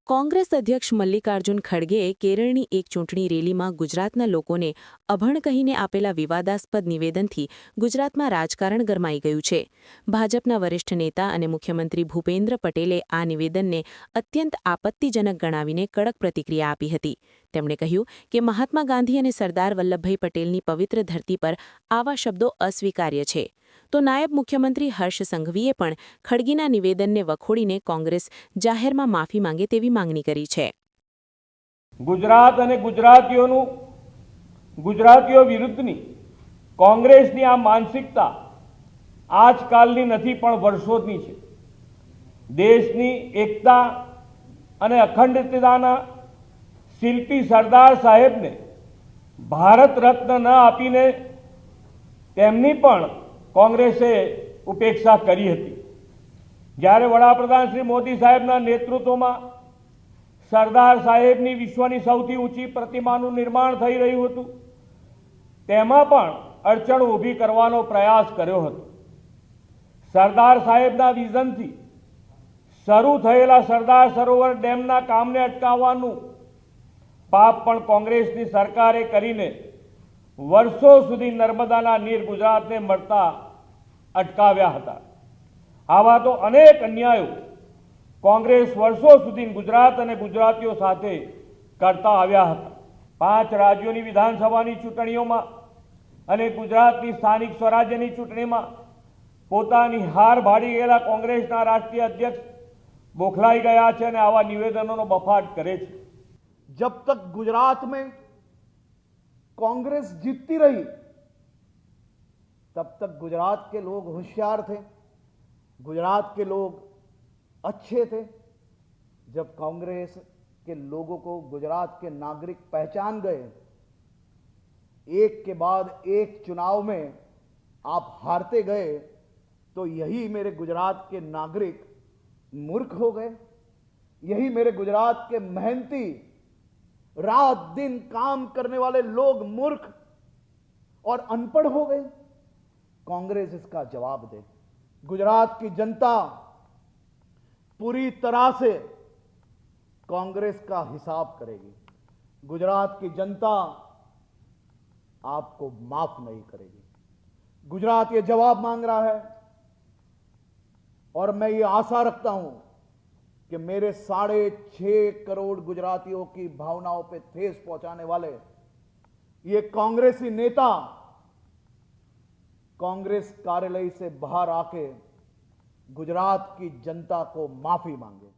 કોંગ્રેસ અધ્યક્ષ મલ્લિકાર્જુન ખડગેએ કેરળની એક ચૂંટણી રેલીમાં ગુજરાતના લોકોને અભણ કહીને આપેલા વિવાદાસ્પદ નિવેદનથી ગુજરાતમાં રાજકારણ ગરમાઈ ગયું છે. ભાજપના વરિષ્ઠ નેતા અને મુખ્યમંત્રી ભૂપેન્દ્ર પટેલે આ નિવેદનને અત્યંત આપત્તિજનક ગણાવીને કડક પ્રતિક્રિયા આપી હતી. તેમણે કહ્યું કે મહાત્મા ગાંધી અને સરદાર વલ્લભભાઈ પટેલની પવિત્ર ધરતી પર આવા શબ્દો અસ્વીકાર્ય છે. તો નાયબ મુખ્યમંત્રી હર્ષ સંઘવીએ પણ ખડગેના નિવેદનને વખોડીને કોંગ્રેસ જાહેરમાં માફી માંગે તેવી માંગણી કરી છે. ગુજરાત અને ગુજરાતીઓ વિરુદ્ધની કોંગ્રેસની આ માનસિકતા આજકાલની નથી પણ વર્ષોની છે. દેશની એકતા અને અખંડિતતાના શિલ્પી સરદાર સાહેબને ભારત રત્ન ન આપીને તેમની પણ કોંગ્રેસે ઉપેક્ષા કરી હતી. જ્યારે વડાપ્રધાન શ્રી મોદી સાહેબના નેતૃત્વમાં સરદાર સાહેબની વિશ્વની સૌથી ઊંચી પ્રતિમાનું નિર્માણ થઈ રહ્યું હતું, તેમાં પણ અડચણ ઊભી કરવાનો પ્રયાસ કર્યો હતો. સરદાર સાહેબના વિઝનથી શરૂ થયેલા સરદાર સરોવર ડેમના કામને અટકાવવાનું પાપ પણ કોંગ્રેસની સરકારે કરીને વર્ષો સુધી નર્મદાના નીર ગુજરાતને મળતા અટકાવ્યા હતા. આવા તો અનેક અન્યાયો કોંગ્રેસ વર્ષો સુધી ગુજરાત અને ગુજરાતીઓ સાથે કરતા આવ્યા હતા. 5 રાજ્યોની વિધાનસભાની ચૂંટણીઓમાં અને ગુજરાતની સ્થાનિક સ્વરાજ્યની ચૂંટણીમાં પોતાની હાર ભાળી ગયેલા કોંગ્રેસના રાષ્ટ્રીય અધ્યક્ષ બોખલાઈ ગયા છે અને આવા નિવેદનોનો બફાટ કરે છે. जब तक गुजरात में कांग्रेस जीतती रही तब तक गुजरात के लोग होशियार थे, गुजरात के लोग अच्छे थे. जब कांग्रेस के लोगों को गुजरात के नागरिक पहचान गए, एक के बाद एक चुनाव में आप हारते गए, तो यही मेरे गुजरात के नागरिक मूर्ख हो गए. यही मेरे गुजरात के मेहनती रात दिन काम करने वाले लोग मूर्ख और अनपढ़ हो गए. कांग्रेस इसका जवाब दे. गुजरात की जनता पूरी तरह से कांग्रेस का हिसाब करेगी. गुजरात की जनता आपको माफ नहीं करेगी. गुजरात ये जवाब मांग रहा है और मैं ये आशा रखता हूं कि मेरे 6.5 करोड़ गुजरातियों की भावनाओं पे ठेस पहुंचाने वाले ये कांग्रेसी नेता कांग्रेस कार्यालय से बाहर आके गुजरात की जनता को माफी मांगे.